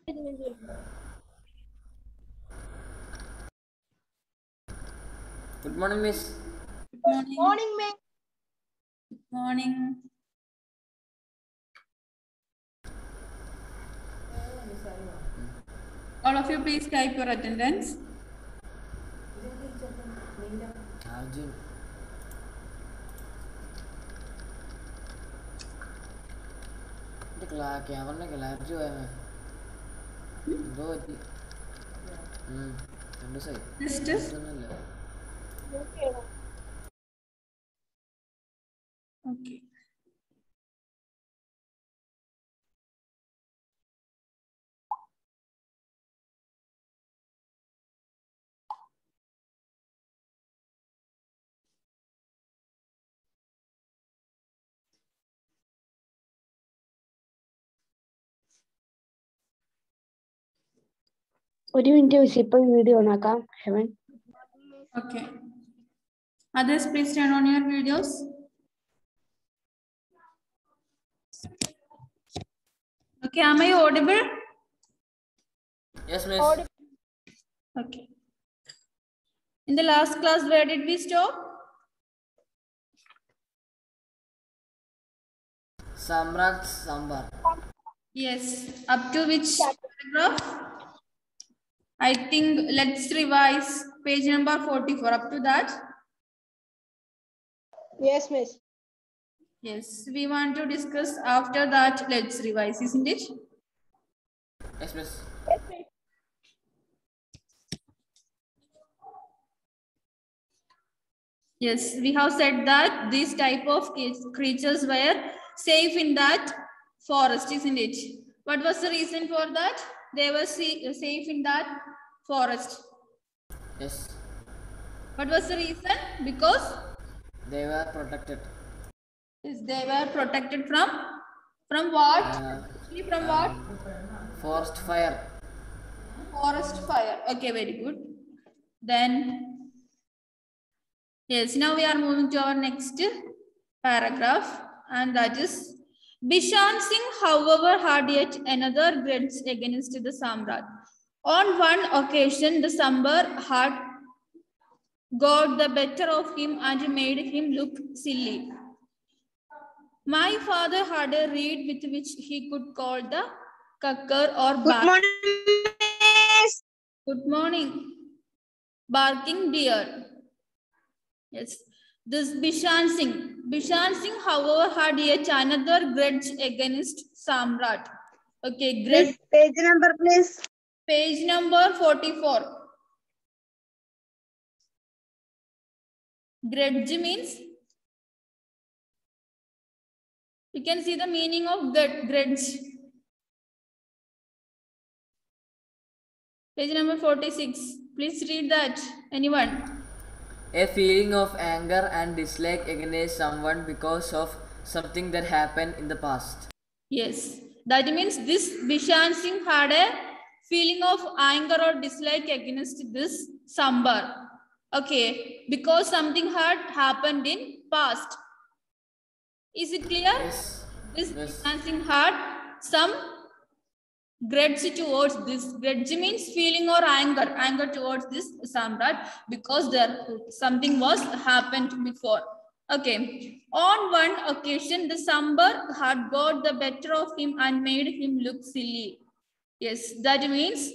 Good morning, Miss. Good morning, ma'am. Good morning. All of you, please type your attendance. Arjun. Camera clarity है दो थी രണ്ട് സൈ Okay. ഒരു minute miss ഇപ്പൊ വീഡിയോ ഓണാക്കാം ഹെവൻ. Okay. Others, please turn on your videos. Okay, am I audible? Yes, miss. Okay. In the last class, where did we stop? Samrat Sambar. Yes. Up to which paragraph? I think let's revise page number 44. Up to that? Yes, miss. Yes. We want to discuss after that. Let's revise, isn't it? Yes, miss. Yes, we have said that these type of creatures were safe in that forest, isn't it? What was the reason for that? They were safe in that forest. Yes. What was the reason? Because they were protected. Yes, they were protected from what? From what? Forest fire. Forest fire. Okay, very good. Then, yes, now we are moving to our next paragraph, and that is Bishan Singh, however, had yet another grudge against the Samrat. On one occasion, the Sambar had got the better of him and made him look silly. My father had a reed with which he could call the kakkar or Good morning. Good morning. Barking deer. Yes. This Bishan Singh, however, had yet another grudge against Samrat. Okay, grudge. Page number, please. Page number 44. Grudge means, you can see the meaning of grudge. Page number 46. Please read that. Anyone? A feeling of anger and dislike against someone because of something that happened in the past. Yes. That means this Bishan Singh had a feeling of anger or dislike against this Sambar. Okay. Because something had happened in past. Is it clear? Yes. This Bishan Singh had some grudge towards this. Grudge means feeling or anger towards this Samrat because there something was happened before. Okay. On one occasion, the Sambar had got the better of him and made him look silly. Yes, that means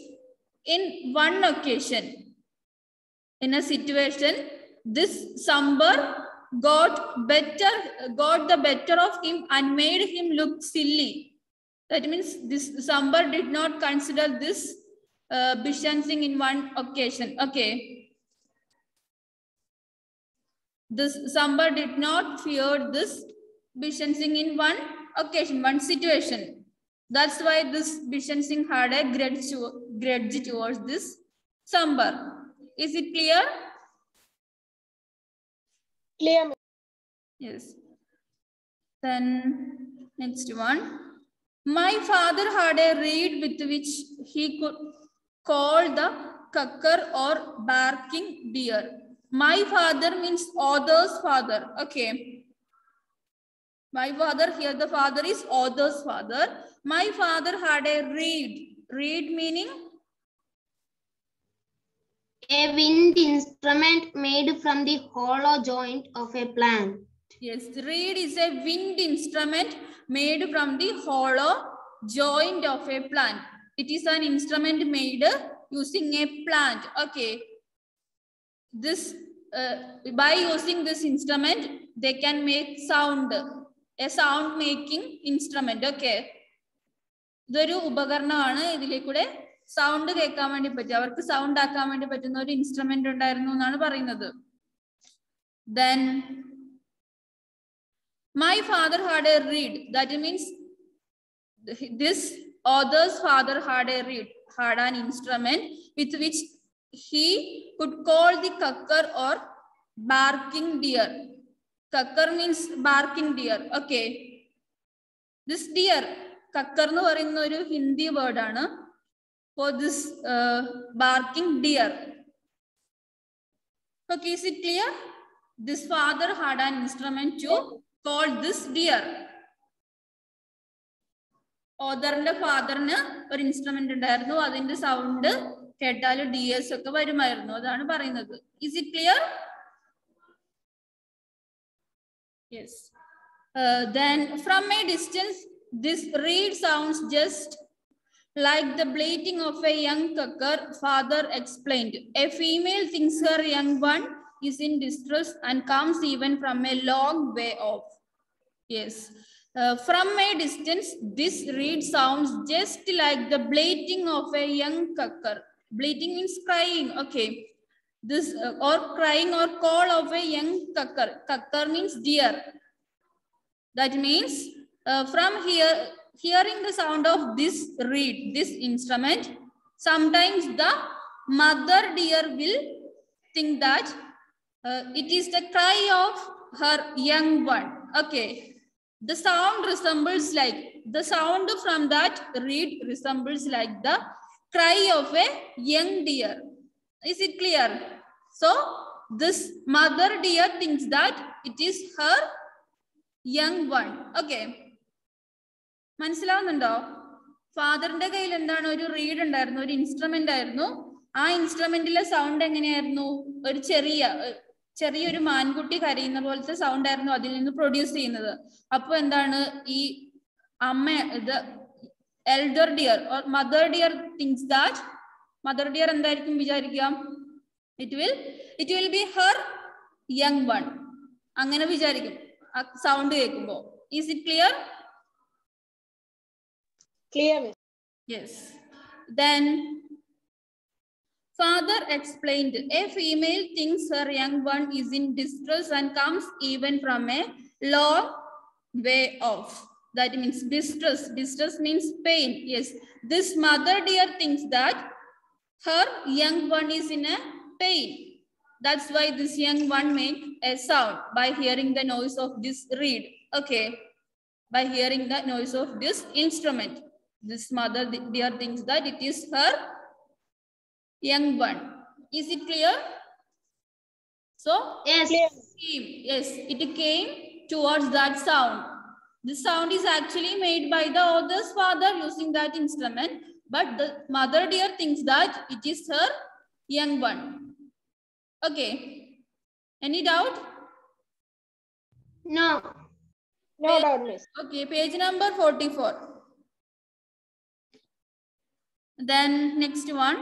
in one occasion, in a situation, this Sambar got the better of him and made him look silly. That means this Sambar did not consider this Bishan Singh in one occasion. Okay. This Sambar did not fear this Bishan Singh in one occasion, one situation. That's why this Bishan Singh had a grudge towards this Sambar. Is it clear? Clear. Yes. Then next one. My father had a reed with which he could call the kakkar or barking deer. My father means author's father. Okay. My father, here the father is author's father. My father had a reed. Reed meaning? A wind instrument made from the hollow joint of a plant. Yes, reed is a wind instrument made from the hollow joint of a plant. It is an instrument made using a plant. Okay. This by using this instrument, they can make sound. A sound making instrument. Okay. ഇതൊരു ഉപകരണമാണ്. ഇതിലേക്കൂടെ sound കേൾക്കാൻ വേണ്ടി പറ്റും. അവർക്ക് sound ആക്കാൻ വേണ്ടി പറ്റുന്ന ഒരു ഇൻസ്ട്രുമെന്റ് ഉണ്ടായിരുന്നു എന്നാണ് പറയുന്നത്. Then my father had a reed. That means this author's father had a reed, had an instrument with which he could call the cucker or barking deer. Cucker means barking deer. Okay. This deer, cucker nu parayunna oru Hindi word aanu for this barking deer. Okay, is it clear? This father had an instrument to call this deer. ഓദറിന്റെ ഫാദറിന് ഒരു instrument ഉണ്ടായിരുന്നു. അതിന്റെ sound കേട്ടാൽ dears ഒക്കെ വരുമായിരുന്നു. അതാണ് പറയുന്നത്. Is it clear? Yes. Then from a distance, this reed sounds just like the bleating of a young cucker, father explained. A female thinks her young one is in distress and comes even from a long way off. Yes. From a distance, this reed sounds just like the bleating of a young cucker. Bleating means crying. Okay. This or crying or call of a young cucker. Cucker means deer. That means from here, hearing the sound of this reed, this instrument, sometimes the mother deer will think that it is the cry of her young one. Okay. The sound resembles like, the sound from that reed resembles like the cry of a young deer. Is it clear? So this mother deer thinks that it is her young one. Okay. മനസ്സിലാവുന്നുണ്ടോ? ഫാദറിന്റെ കയ്യിൽ എന്താണ്? ഒരു read ഉണ്ടായിരുന്നു, ഒരു instrument ആയിരുന്നു. ആ ഇൻസ്ട്രുമെന്റിലെ sound എങ്ങനെയായിരുന്നു? ഒരു ചെറിയൊരു മാൻകുട്ടി കരയുന്ന പോലത്തെ സൗണ്ട് ആയിരുന്നു അതിൽ നിന്ന് പ്രൊഡ്യൂസ് ചെയ്യുന്നത്. അപ്പൊ എന്താണ് ഈ അമ്മ, ഇത് elder dear or mother dear things that, mother dear എന്തായിരിക്കും വിചാരിക്കാം? It will be her young one. അങ്ങനെ വിചാരിക്കും സൗണ്ട് കേൾക്കുമ്പോ. Is it clear? Clear, miss. Yes. Then father explained, a female thinks her young one is in distress and comes even from a long way off. That means distress. Distress means pain. Yes. This mother deer thinks that her young one is in a pain. That's why this young one makes a sound by hearing the noise of this reed. Okay. By hearing the noise of this instrument. This mother deer thinks that it is her young one. Is it clear? So, Yes. yes, it came towards that sound. This sound is actually made by the author's father using that instrument, but the mother deer thinks that it is her young one. Okay. Any doubt? No. No doubt, miss. Okay, page number 44. Then next one.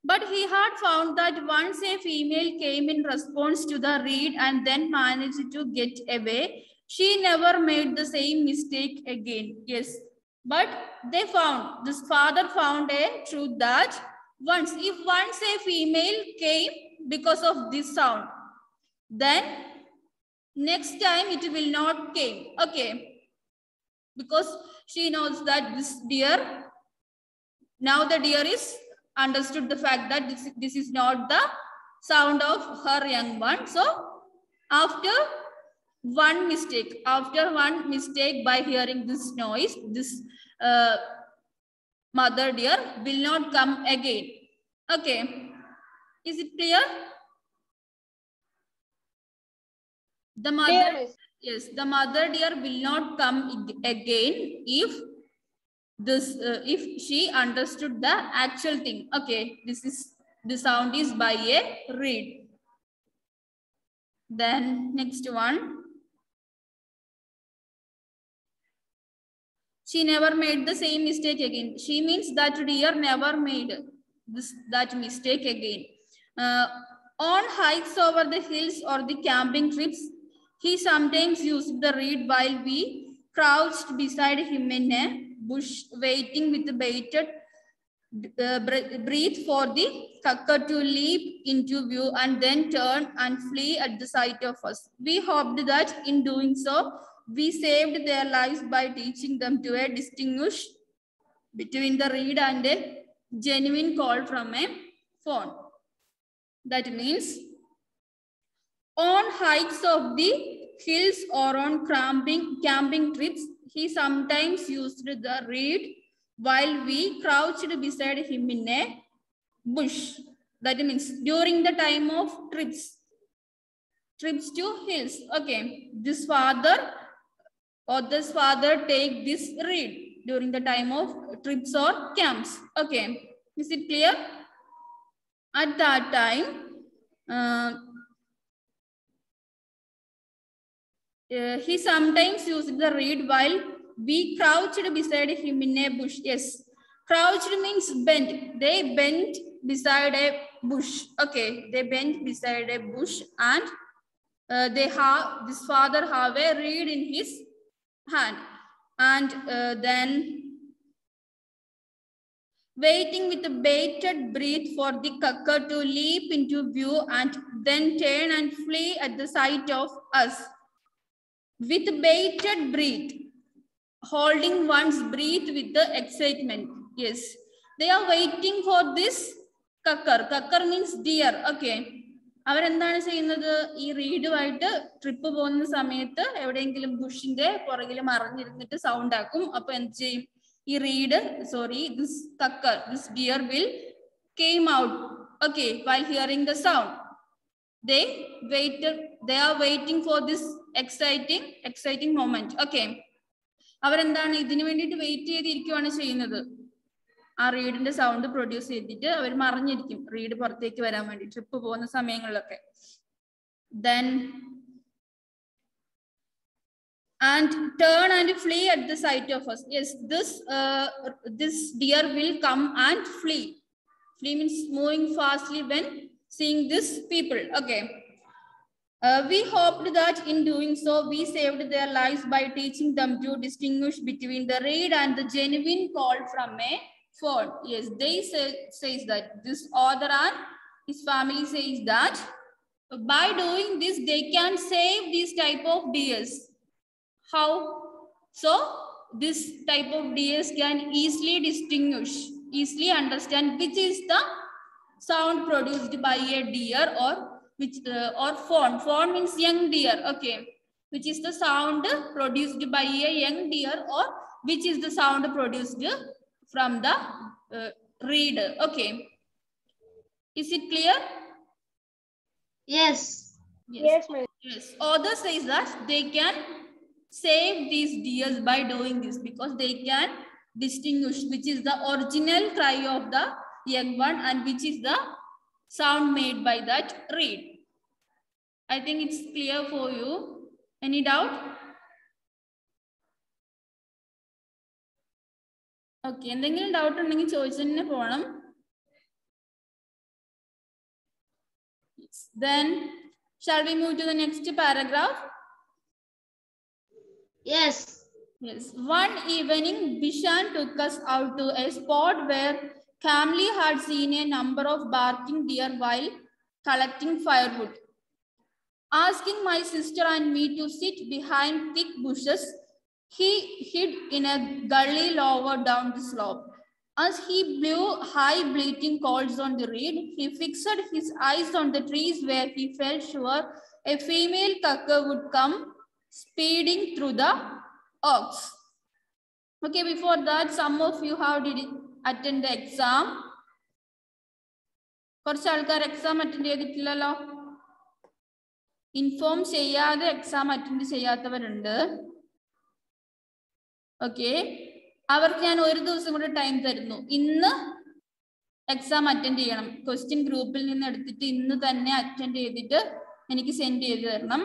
But he had found that once a female came in response to the reed and then managed to get away, she never made the same mistake again. Yes. But they found, this father found a truth that if once a female came because of this sound, then next time it will not came. Okay. Because she knows that this deer, now the deer is understood the fact that this is not the sound of her young one. So after one mistake by hearing this noise, this mother deer will not come again. Okay. Is it clear? The mother, Clear, miss. yes, the mother deer will not come again if this if she understood the actual thing. Okay, the sound is by a reed. Then next one. She never made the same mistake again. She means that deer never made that mistake again. On hikes over the hills or the camping trips, he sometimes used the reed while we crouched beside him in a bush, waiting with bated breath for the cucker to leap into view and then turn and flee at the sight of us. We hoped that in doing so, we saved their lives by teaching them to distinguish between the reed and a genuine call from a fawn. That means on hikes of the hills or on camping trips, he sometimes used the reed while we crouched beside him in a bush. That means during the time of trips to hills. Okay, this father take this reed during the time of trips or camps. Okay, is it clear? At that time, he sometimes used the reed while we crouched beside him in a bush. Yes, crouched means bent. They bent beside a bush. Okay, they bent beside a bush, and this father have a reed in his hand, and then waiting with a bated breath for the cucker to leap into view and then turn and flee at the sight of us. With bated breath, holding one's breath with the excitement. Yes, they are waiting for this cucker. Cucker means deer. Okay. അവരെന്താണ് ചെയ്യുന്നത്? ഈ റീഡുമായിട്ട് trip പോകുന്ന സമയത്ത് എവിടെയെങ്കിലും ബുഷിന്റെ പുറകിൽ മറിഞ്ഞിരുന്നിട്ട് sound ആക്കും. അപ്പൊ എന്ത് ചെയ്യും? ഈ read this cucker, this deer will came out. Okay, while hearing the sound, they are waiting for this exciting moment. Okay, അവരെന്താണ് ഇതിനു വേണ്ടിയിട്ട് വെയിറ്റ് ചെയ്തിരിക്കുകയാണ് ചെയ്യുന്നത്. ആ റീഡിന്റെ സൗണ്ട് പ്രൊഡ്യൂസ് ചെയ്തിട്ട് അവർ മറിഞ്ഞിരിക്കും റീഡ് പുറത്തേക്ക് വരാൻ വേണ്ടി ട്രിപ്പ് പോകുന്ന സമയങ്ങളിലൊക്കെ. Then and turn and flee at the sight of us. Yes, this deer will come and flee. Flee means moving fastly when seeing this people. Okay. We hoped that in doing so, we saved their lives by teaching them to distinguish between the reed and the genuine call from a fawn. Yes, they says that this author and his family says that by doing this, they can save this type of deers. How? So, this type of deers can easily understand which is the sound produced by a deer or fawn. Fawn means young deer. Okay, which is the sound produced by a young deer or which is the sound produced from the reed. Okay, is it clear? Yes, ma'am. Yes. Author says that they can save these deers by doing this because they can distinguish which is the original cry of the young one and which is the sound made by that reed. I think it's clear for you. Any doubt? Okay, എന്തെങ്കിലും doubt ഉണ്ടെങ്കിൽ ചോദിച്ചു തന്നെ പോകണം. Then shall we move to the next paragraph? Yes. Yes. One evening, Bishan took us out to a spot where Kamli had seen a number of barking deer while collecting firewood. Asking my sister and me to sit behind thick bushes, he hid in a gully lower down the slope. As he blew high bleating calls on the reed, he fixed his eyes on the trees where he felt sure a female cucker would come speeding through the oaks. Okay, before that, some of you have attend the exam. കുറച്ച് ആൾക്കാർ exam attend ചെയ്തിട്ടില്ലല്ലോ. Inform ചെയ്യാതെ exam attend ചെയ്യാത്തവരുണ്ട്. Okay, അവർക്ക് ഞാൻ ഒരു ദിവസം കൂടെ time തരുന്നു. ഇന്ന് എക്സാം അറ്റൻഡ് ചെയ്യണം. ക്വസ്റ്റ്യൻ ഗ്രൂപ്പിൽ നിന്ന് എടുത്തിട്ട് ഇന്ന് തന്നെ അറ്റൻഡ് ചെയ്തിട്ട് എനിക്ക് സെൻഡ് ചെയ്ത് തരണം.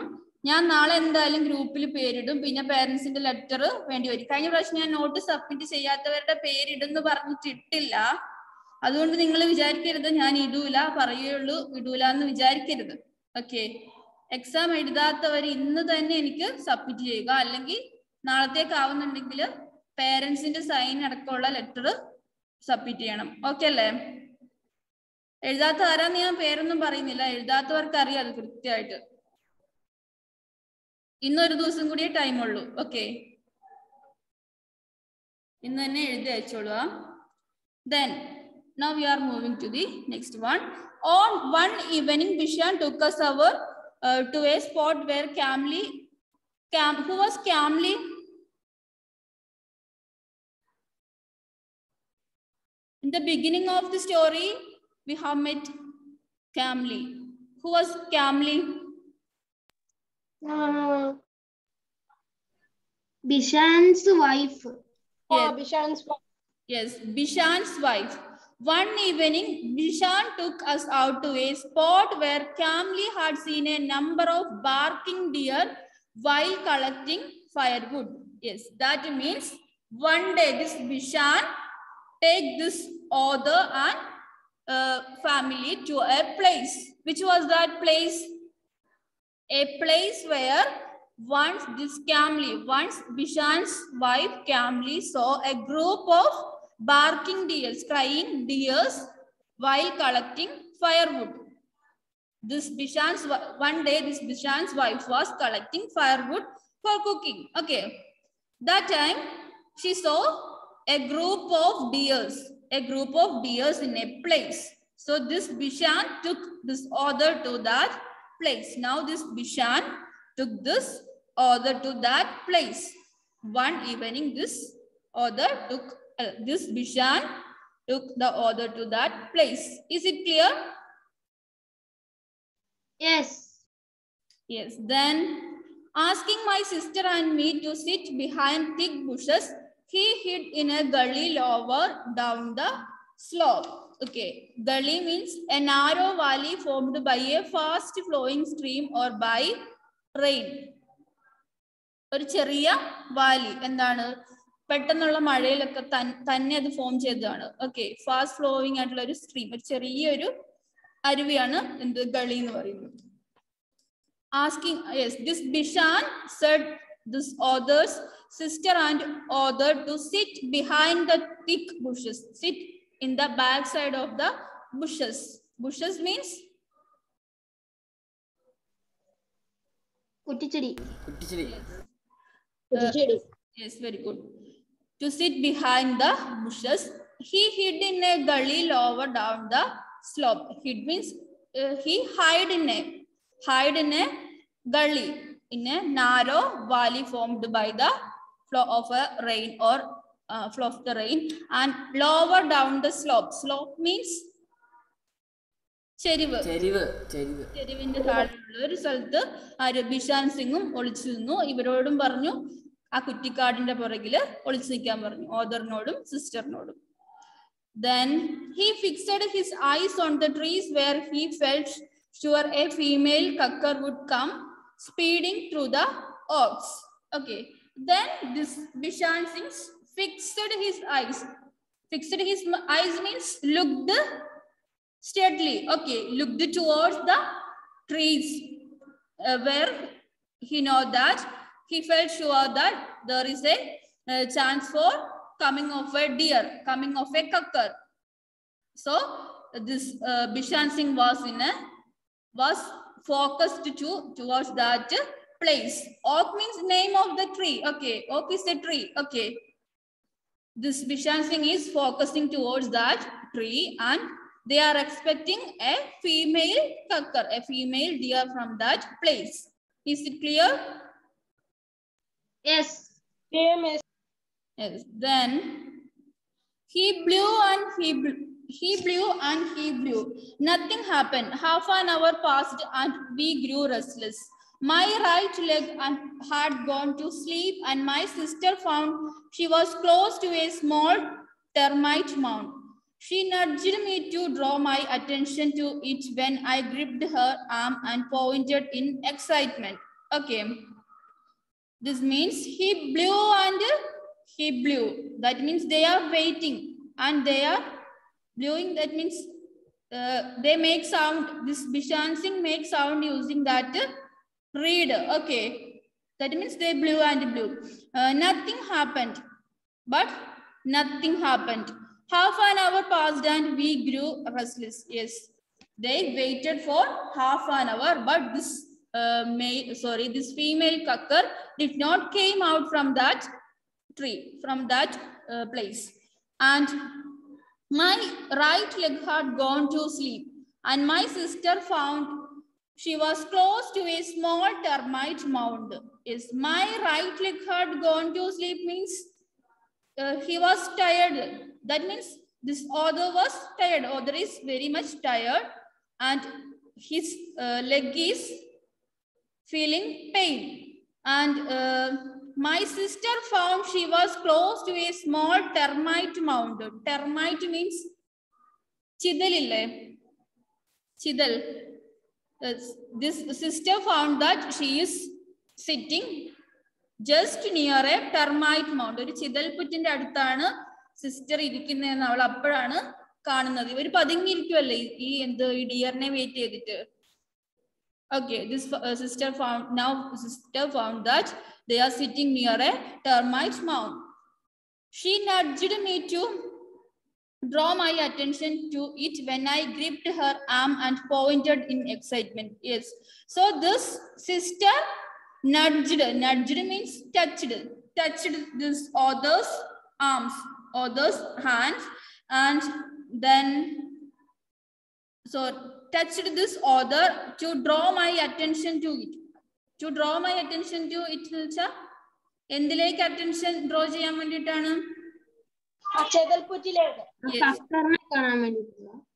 ഞാൻ നാളെ എന്തായാലും ഗ്രൂപ്പിൽ പേരിടും. പിന്നെ പേരൻസിന്റെ ലെറ്റർ വേണ്ടി വരും. കഴിഞ്ഞ പ്രാവശ്യം ഞാൻ നോട്ട് സബ്മിറ്റ് ചെയ്യാത്തവരുടെ പേരിടുന്ന് പറഞ്ഞിട്ട് ഇട്ടില്ല. അതുകൊണ്ട് നിങ്ങൾ വിചാരിക്കരുത് ഞാൻ ഇടൂല പറയുള്ളൂ ഇടൂല എന്ന് വിചാരിക്കരുത്. ഓക്കെ, എക്സാം എഴുതാത്തവർ ഇന്ന് തന്നെ എനിക്ക് സബ്മിറ്റ് ചെയ്യുക. അല്ലെങ്കിൽ നാളത്തേക്കാവുന്നുണ്ടെങ്കിൽ പേരൻസിന്റെ സൈൻ അടക്കമുള്ള ലെറ്റർ സബ്മിറ്റ് ചെയ്യണം. ഓക്കെ അല്ലേ? എഴുതാത്ത ആരാന്ന് ഞാൻ പേരൊന്നും പറയുന്നില്ല. എഴുതാത്തവർക്ക് അറിയാം അത് കൃത്യമായിട്ട്. ഇന്നൊരു ദിവസം കൂടിയേ ടൈം ഉള്ളൂ. ഓക്കെ, ഇന്ന് തന്നെ എഴുതി അയച്ചോളുക. Then now we are moving to the next one. On one evening, Bishan took us to a spot where who was Kamli? In the beginning of the story, we have met Kamli. Who was Kamli? Bishan's wife. Oh, Bishan's wife. Yes, Bishan's wife. One evening, Bishan took us out to a spot where Kamli had seen a number of barking deer while collecting firewood. Yes, that means one day this Bishan take this author and family to a place. Which was that place? A place where once Bishan's wife Kamli saw a group of barking deers, crying deers while collecting firewood. One day this Bishan's wife was collecting firewood for cooking. Okay, that time she saw a group of deers in a place. So this Bishan took this author to that place. Now this Bishan took this author to that place. One evening this Bishan took the author to that place. Is it clear? Yes. Yes. Then asking my sister and me to sit behind thick bushes, he hid in a gully lower down the slope. Okay, gully means a narrow valley formed by a fast flowing stream or by rain. ഒരു ചെറിയ Valley എന്താണ് പെട്ടെന്നുള്ള മഴയിലൊക്കെ തന്നെ അത് form ചെയ്തതാണ്. Okay, fast flowing ആയിട്ടുള്ള ഒരു stream, ഒരു ചെറിയൊരു അരുവിയാണ് എന്ത് ഗളി എന്ന് പറയുന്നത്. Asking, yes, this Bishan said this author's sister and author to sit behind the thick bushes, sit in the back side of the bushes. Bushes means Kuttichedi. Yes, very good. To sit behind the bushes, he hid in a gully lower down the slope. Hid means he hide in a gully, in a narrow valley formed by the flow of a rain or flow of the rain, and lower down the slope. Slope means ചെരിവിന്റെ താഴെയുള്ള ഒരു സ്ഥലത്ത് ബിഷാൻ സിംഗും ഒളിച്ചു നിന്നു. ഇവരോടും പറഞ്ഞു ആ കുറ്റിക്കാടിന്റെ പുറകില് ഒളിച്ചു നിൽക്കാൻ പറഞ്ഞു, ഓദറിനോടും സിസ്റ്ററിനോടും. Then he fixed his eyes on the trees where he felt sure a female cucker would come speeding through the oaks. Okay, then this Bishan Singh fixed his eyes. Fixed his eyes means looked steadily. Okay, looked towards the trees where he know that he felt sure that there is a chance for coming of a deer, coming of a cucker. So this Bishan Singh was focused towards that place. Oak means name of the tree. Okay, oak is a tree. Okay, this Bishan Singh is focusing towards that tree and they are expecting a female cucker, a female deer from that place. Is it clear? Yes. Yes. Yes. Then he blew and he blew. Nothing happened. Half an hour passed and we grew restless. My right leg had gone to sleep, and my sister found she was close to a small termite mound. She nudged me to draw my attention to it when I gripped her arm and pointed in excitement. Okay. This means he blew and he blew. That means they are waiting and they are blowing. That means they make sound. This Bishan Singh makes sound using that reed. Okay. That means they blew and blew. Nothing happened. But nothing happened. Half an hour passed and we grew restless. Yes. They waited for half an hour, but this this female cucker did not came out from that tree, from that place. And my right leg had gone to sleep, and my sister found she was close to a small termite mound. Yes, my right leg had gone to sleep means he was tired. That means this author was tired. Author is very much tired, and his leg is feeling pain. And my sister found she was close to a small termite mound. Termite means chidal. Chidal. This sister found that she is sitting just near a termite mound. ഒരു ചിതൽപുറ്റിന്റെ അടുത്താണ് sister ഇരിക്കുന്നതെന്ന് അവൾ അപ്പോഴാണ് കാണുന്നത്. ഇവർ പതുങ്ങിയിരിക്കുമല്ലേ ഈ ഡിയറിനെ wait ചെയ്തിട്ട്. Okay, this sister found that they are sitting near a termite mound. She nudged me to draw my attention to it when I gripped her arm and pointed in excitement. Yes. So this sister nudged means touched this author's arms, author's hands, and then touched this author to draw my attention to it. To draw my attention to it എന്ന് വെച്ചാൽ എന്തിലേക്ക് attention draw ചെയ്യാൻ വേണ്ടിയിട്ടാണ്?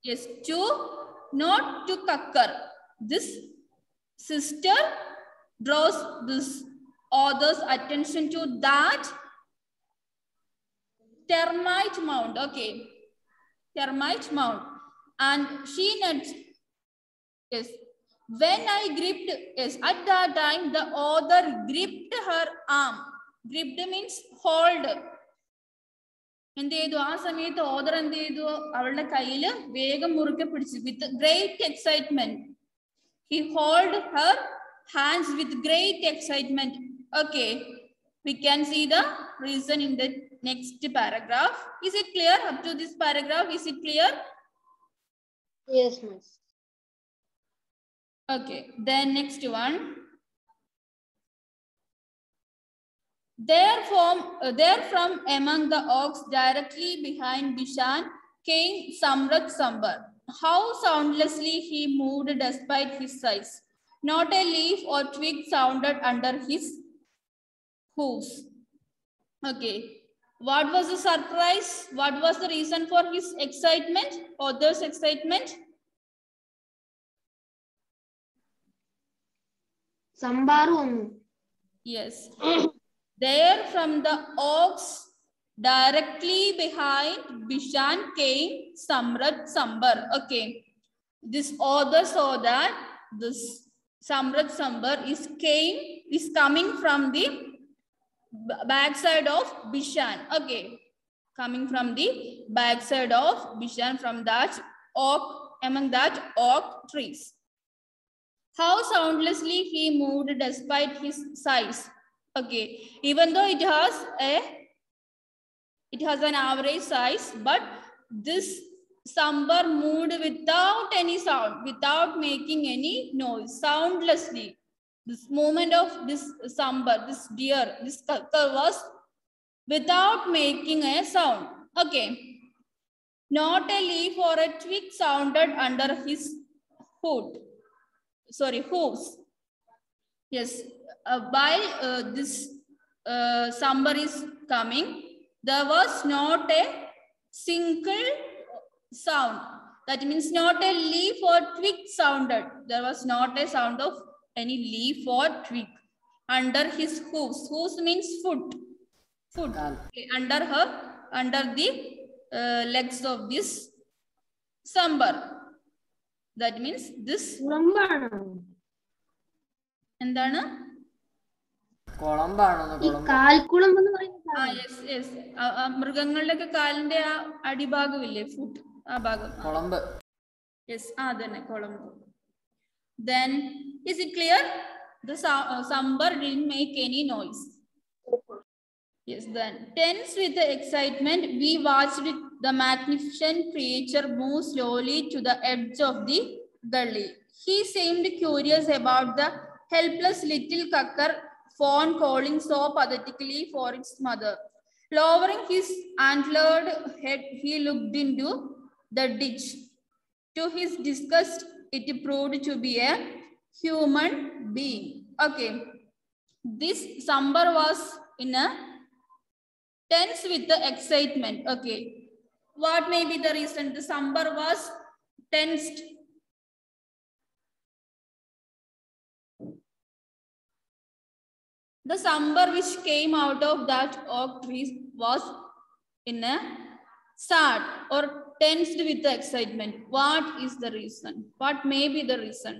Yes, to not to cucker. This sister draws this author's attention to that termite mound. Okay, termite mound, and she nudged. Yes, when I gripped, yes, at that time the author gripped her arm. Gripped means hold. എന്ത് ചെയ്തു? ആ സമയത്ത് author എന്ത് ചെയ്തു? അവളുടെ കയ്യില് വേഗം മുറുക്കെ പിടിച്ചു. With great excitement, he held her hands with great excitement. Okay, we can see the reason in the next paragraph. Is it clear up to this paragraph? Is it clear? Yes, miss. Okay, then next one. Therefrom among the oaks directly behind Bishan came Samrat Sambar. How soundlessly he moved despite his size. Not a leaf or twig sounded under his hooves. Okay. What was the surprise? What was the reason for his excitement? Author's excitement? Sambaru. Yes. There from the oaks directly behind Bishan came Samrat Sambar. Okay. This author saw that this Samrat Sambar is coming from the backside of Bishan. Okay. Coming from the backside of Bishan, from that oak, among that oak trees. How soundlessly he moved despite his size. Okay, even though it has an average size, but this sambar moved without any sound, without making any noise, soundlessly. This movement of this sambar, this deer, this cucker was without making a sound. Okay, not a leaf or a twig sounded under his hooves. Yes. While this sambar is coming, there was not a single sound. That means not a leaf or twig sounded. There was not a sound of any leaf or twig under his hoofs. Hoofs means foot. Foot. Okay, under the legs of this Sambar. That means this. എന്താണ്? മൃഗങ്ങളുടെ ഒക്കെ കാലിന്റെ ആ അടിഭാഗമില്ലേ, foot, ആ ഭാഗം. Yes, അതന്നെ കുളമ്പ്. Then is it clear? The Sambar didn't make any noise. Yes, then tense with the excitement, we watched the magnificent creature move slowly to the edge of the gully. He seemed curious about the helpless little cucker fawn calling so pathetically for its mother. Lowering his antlered head, he looked into the ditch. To his disgust, it proved to be a human being. Okay, this Sambar was in a tense with the excitement. Okay, what may be the reason the Sambar was tensed? The Sambar which came out of that oak tree was in a sad or tensed with the excitement. What is the reason? What may be the reason?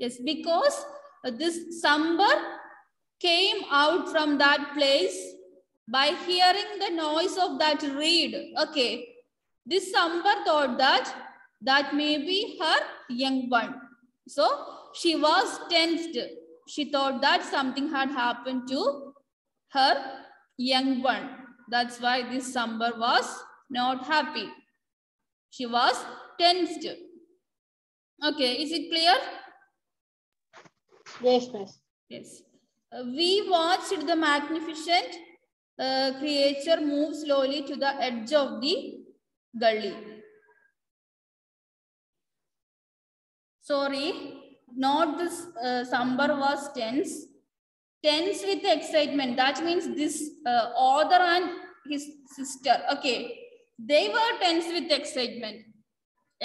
Yes, because this Sambar came out from that place by hearing the noise of that reed. Okay, this Sambar thought that may be her young one. So she was tensed. She thought that something had happened to her young one. That's why this Sambar was not happy. She was tensed. Okay, is it clear? Yes, miss. Yes. We watched the magnificent creature move slowly to the edge of the gully. Sorry, not this Sambar was tense. Tense with excitement. That means this author and his sister. Okay, they were tense with excitement.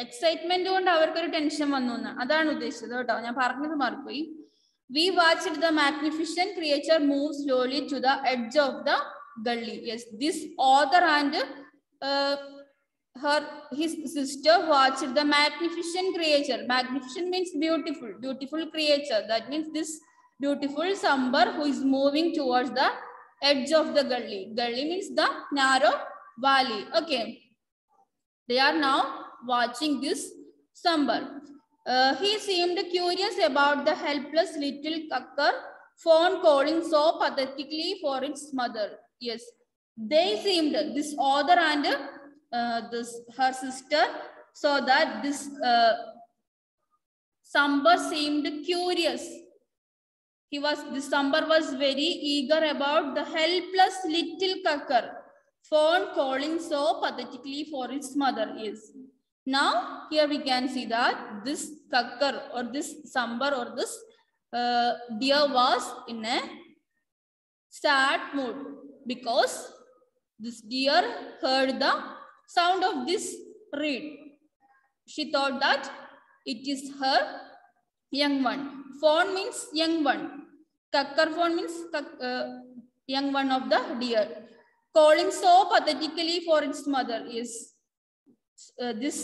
Excitement കൊണ്ട് അവർക്കൊരു tension വന്നു എന്ന് അതാണ് ഉദ്ദേശിച്ചത് കേട്ടോ. ഞാൻ പറഞ്ഞത് മാറിപ്പോയി. We watched the magnificent creature move slowly to the edge of the gully. Yes, this author and his sister watched the magnificent creature. Magnificent means beautiful, beautiful creature. That means this beautiful Sambar who is moving towards the edge of the gully. Gully means the narrow valley. Okay, they are now watching this Sambar. He seemed curious about the helpless little cucker fawn calling so pathetically for its mother. Yes, they seemed, this author and her sister saw that this Sambar seemed curious. This Sambar was very eager about the helpless little cucker fawn calling so pathetically for its mother. Yes. Now here we can see that this cucker or this Sambar or this deer was in a sad mood because this deer heard the sound of this reed. She thought that it is her young one. Fawn means young one. Cucker fawn means young one of the deer. Calling so pathetically for its mother. Yes. This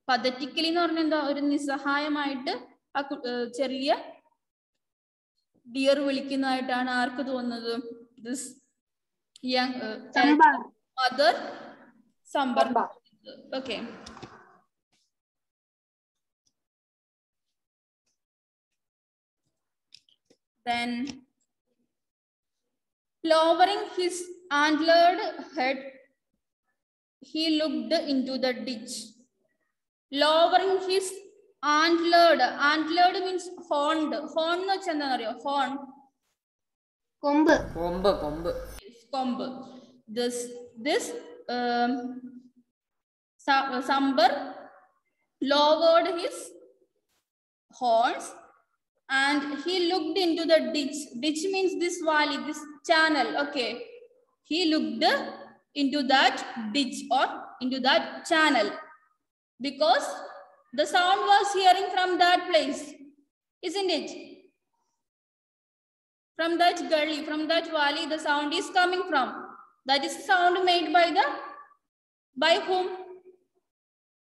pathetically എന്ന് പറഞ്ഞാൽ എന്താ, ഒരു നിസ്സഹായമായിട്ട് ആ ചെറിയ dear വിളിക്കുന്നതായിട്ടാണ് ആർക്ക് തോന്നുന്നത്? This young mother Sambar. Okay. Then lowering his antlered head, he looked into the ditch. Lowering his antlered means horned. Horn എന്ന് വെച്ചാൽ എന്താ അറിയോ? Horn. കൊമ്പ്. Komb. This Sambar lowered his horns and he looked into the ditch. Ditch means this valley, this channel. Okay, he looked into that ditch or into that channel. Because the sound was hearing from that place, isn't it? From that gully, from that valley, the sound is coming from. That is the sound made by whom?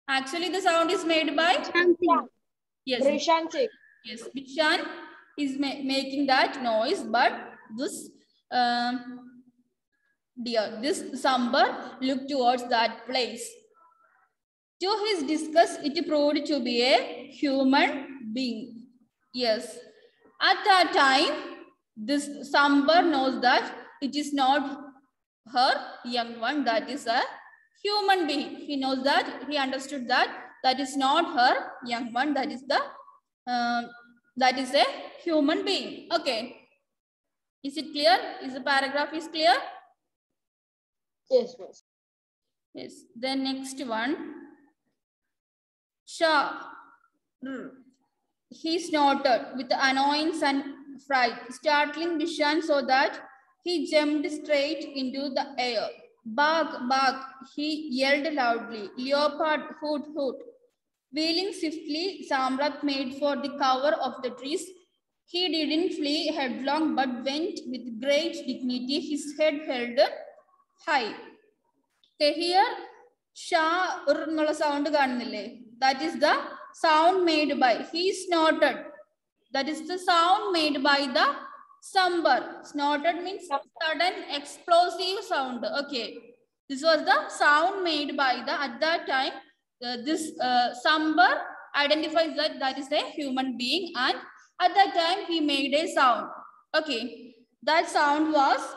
Actually, the sound is made by yes. Yes, Bishan is making that noise, but this this Sambar looked towards that place. To his disgust, it proved to be a human being. Yes. At that time, this Sambar knows that it is not her young one, that is a human being. He knows that, he understood that that is not her young one, that is the that is a human being. Okay. Is it clear? Is the paragraph is clear? Yes, miss. Yes. The next one. Shah. He snorted with annoyance and fright, startling Bishan so that he jumped straight into the air. Bark, bark, he yelled loudly. Leopard, hoot, hoot. Wheeling swiftly, Samrat made for the cover of the trees. He didn't flee headlong but went with great dignity, his head held high. Okay, here, Shah sound kannille. That is the sound made by, he snorted. That is the sound made by the Sambar. Snorted means sudden explosive sound. Okay. This was the sound made by the, at that time, this Sambar identifies that that is a human being, and at that time he made a sound. Okay. That sound was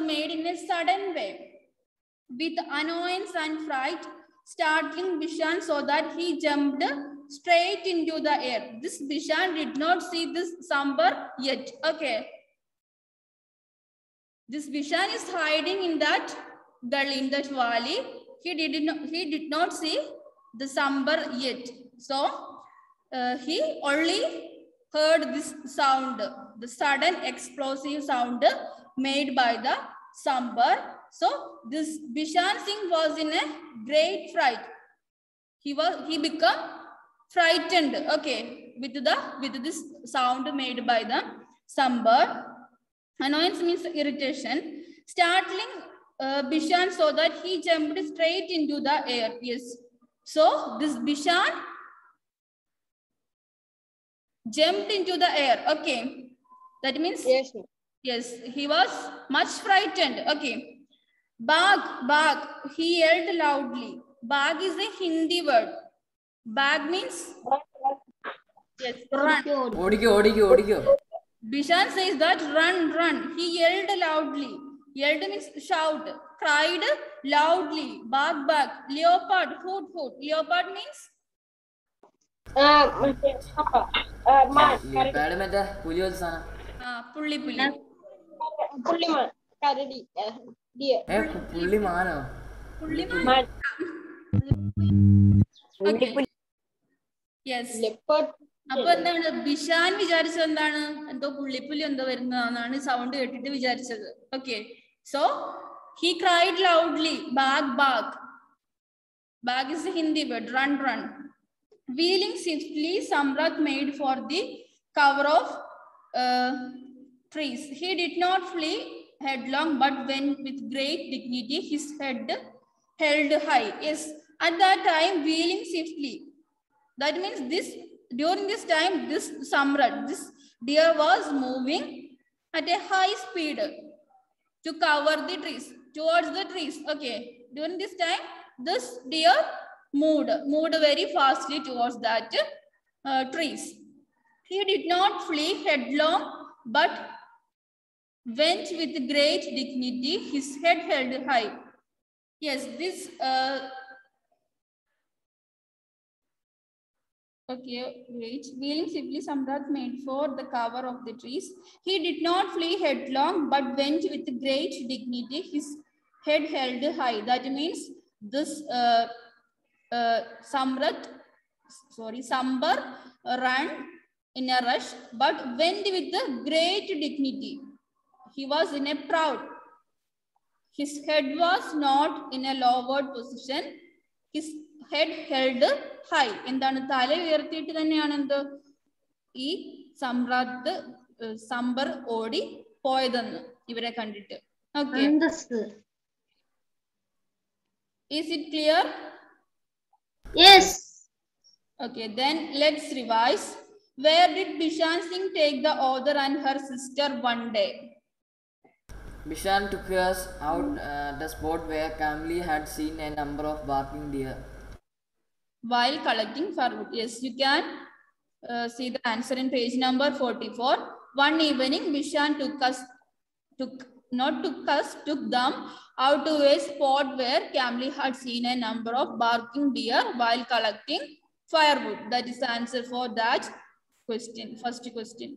made in a sudden way with annoyance and fright, startling Bishan so that he jumped straight into the air. This Bishan did not see this Sambar yet. Okay. This Bishan is hiding in that gully, in that valley. He did not see the Sambar yet. So he only heard this sound, the sudden explosive sound made by the Sambar. So this Bishan Singh was in a great fright. He became frightened. Okay, with this sound made by the Sambar. Annoyance means irritation. Startling Bishan so that he jumped straight into the air. Yes. So this Bishan jumped into the air. Okay. That means yes, he was much frightened. Okay. Bag, bag, he yelled loudly. Bag is a Hindi word. Bag means yes, run. Odikyo. Bishan says that run, run. He yelled loudly. Yelled means shout. Cried loudly. Bag, bag. Leopard, hoot, hoot. Leopard means pulli pulli. Pulliman. Karadi. Deer. Pullimano. Pulliman. Okay. Yes. Leopard. അപ്പൊ എന്താണ് ബിഷാൻ വിചാരിച്ചത് എന്താണ് എന്തോ പുള്ളിപ്പുള്ളി എന്തോ വരുന്നതാണ് sound കേട്ടിട്ട് വിചാരിച്ചത്. Okay, so he cried loudly bag bag. Bag is A Hindi word. Run run. Wheeling swiftly Samrat made for the cover of trees. He did not flee headlong but went with great dignity, his head held high. Yes, at that time wheeling swiftly. That means during this time, this Samrat, this deer was moving at a high speed to cover the trees, towards the trees. Okay, during this time, this deer moved very fastly towards that trees. He did not flee headlong, but went with great dignity, his head held high. Yes, this okay, wait. Wheeling swiftly, Samrat made for the cover of the trees. He did not flee headlong, but went with great dignity, his head held high. That means this Sambar ran in a rush, but went with the great dignity. He was in a proud. His head was not in a lowered position. his head held high. എന്താണ് തല ഉയർത്തിയിട്ട് തന്നെയാണ് എന്ത് ഈ സമ്രാട്ട് സംബർ ഓടി പോയതെന്ന് ഇവരെ കണ്ടിട്ട്. Okay. Is it clear? Yes. Okay, then let's revise. Where did Bishan Singh take the author and her sister one day? Bishan took us out the spot where Kamli had seen a number of barking deer. While collecting firewood. Yes, you can see the answer in page number 44. One evening, Bishan took them out to a spot where Kamli had seen a number of barking deer while collecting firewood. That is the answer for that question. First question.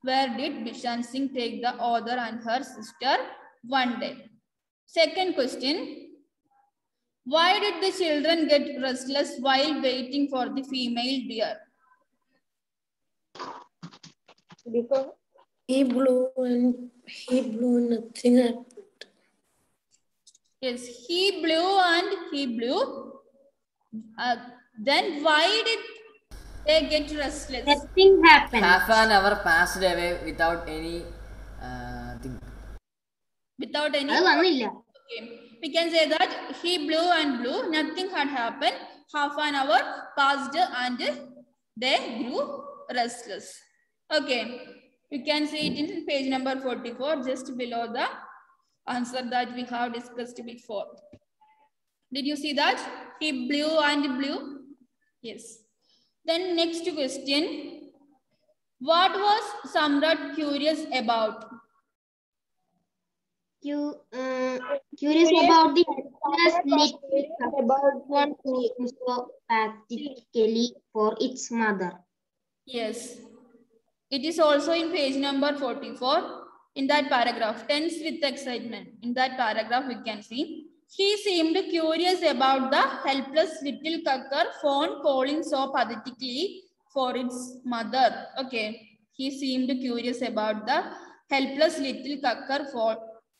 Where did Bishan Singh take the author and her sister one day? Second question. Why did the children get restless while waiting for the female deer? Because he blew and nothing happened. Yes, he blew and he blew. Then why did they get restless? Nothing happened. Half an hour passed away without any thing. Without any. Okay. We can say that he blew and blew. Nothing had happened. Half an hour passed and they grew restless. Okay. You can see it in page number 44, just below the answer that we have discussed before. Did you see that? He blew and blew. Yes. Then next question. What was Samrat curious about? Curious about the little so pathetically for its mother. Yes. It is also in page number 44. In that paragraph, tense with excitement. In that paragraph, we can see he seemed curious about the helpless little cucker fawn calling so pathetically for its mother. Okay. He seemed curious about the helpless little cucker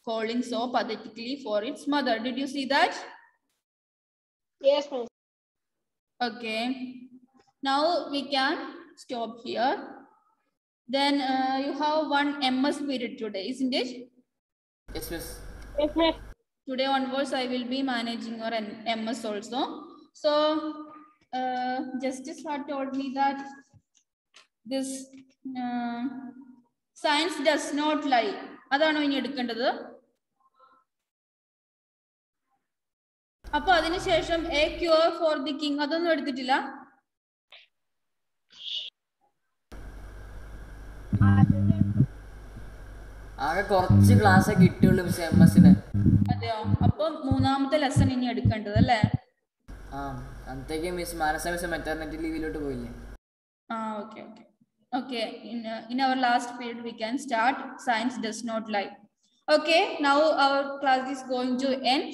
calling so pathetically for its mother. Did you see that? yes, miss. Okay. Now we can stop here. Then you have one MS period today, isn't it? Yes, miss. Yes, miss. Today onwards, I will be managing your MS also. So, Justice had told me that this science does not lie. അതാണോ ഇനി എടുക്കേണ്ടത്? അപ്പൊ അതിനുശേഷം A cure for the king അതൊന്നും എടുത്തിട്ടില്ല? ആകെ കുറച്ച് class കിട്ടിയുള്ളൂ മിസ് MS-ന്. അതെയോ? അപ്പൊ മൂന്നാമത്തെ ലെസൺ ഇനി എടുക്കേണ്ടത് അല്ലേ? അന്നത്തേക്ക് മിസ് മാനസ മിസ് മെറ്റർനിറ്റി ലീവിലോട്ട് പോയില്ലേ? Okay. Okay, in our last period we can start science does not lie. Okay, now our class is going to end.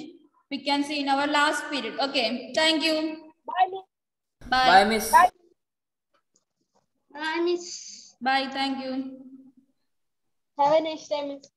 We can see in our last period. Okay, thank you. Bye, miss. Bye. Bye, miss. Bye, miss. Bye, thank you. Have a nice time, miss.